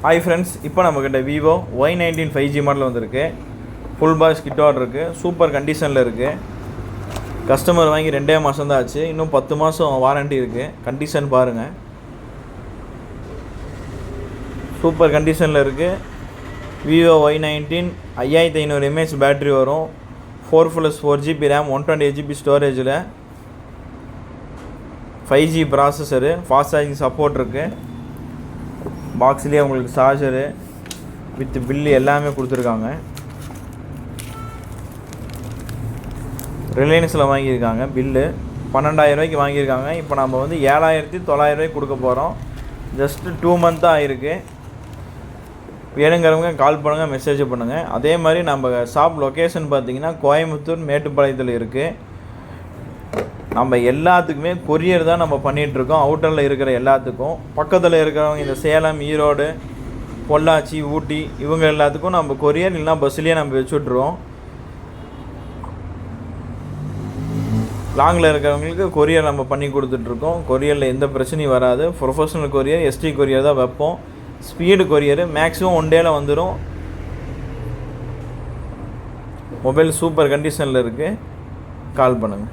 Hi friends, இப்போ நம்மக்கிட்ட Vivo Y19 5G model வந்திருக்கு. ஃபுல் பாக்ஸ் கிட்டோட இருக்குது. சூப்பர் கண்டிஷனில் இருக்குது. கஸ்டமர் வாங்கி 2 மாதம் தான் ஆச்சு. இன்னும் 10 மாதம் வாரண்ட்டி இருக்குது. கண்டிஷன் பாருங்கள், சூப்பர் கண்டிஷனில் இருக்குது. விவோ Y19 5500 mAh பேட்ரி வரும். 4+4GB RAM, 128GB ஸ்டோரேஜில் 5G processor, fast charging support இருக்குது. பாக்ஸ்லேயே உங்களுக்கு சார்ஜரு வித் பில்லு எல்லாமே கொடுத்துருக்காங்க. ரிலையன்ஸில் வாங்கியிருக்காங்க. பில்லு 12,000 ரூபாய்க்கு வாங்கியிருக்காங்க. இப்போ நம்ம வந்து 7,900 ரூபாய்க்கு கொடுக்க போகிறோம். ஜஸ்ட்டு 2 மந்த் தான் ஆகிருக்கு. வேணுங்கிறவங்க கால் பண்ணுங்கள், மெசேஜ் பண்ணுங்கள். அதே மாதிரி நம்ம ஷாப் லொக்கேஷன் பார்த்திங்கன்னா கோயம்புத்தூர் மேட்டுப்பாளையத்தில் இருக்குது. நம்ம எல்லாத்துக்குமே கொரியர் தான் நம்ம பண்ணிகிட்ருக்கோம். அவுட்டரில் இருக்கிற எல்லாத்துக்கும், பக்கத்தில் இருக்கிறவங்க இந்த சேலம், ஈரோடு, பொள்ளாச்சி, ஊட்டி இவங்க எல்லாத்துக்கும் நம்ம கொரியர் இல்லைனா பஸ்லேயே நம்ம வச்சுட்ருவோம். லாங்கில் இருக்கிறவங்களுக்கு கொரியர் நம்ம பண்ணி கொடுத்துட்ருக்கோம். கொரியரில் எந்த பிரச்சனையும் வராது. ப்ரொஃபஷனல் கொரியர், எஸ்டி கொரியர் தான் வைப்போம். ஸ்பீடு கொரியர் மேக்ஸிமம் 1 டேயில் வந்துடும். மொபைல் சூப்பர் கண்டிஷனில் இருக்குது. கால் பண்ணுங்கள்.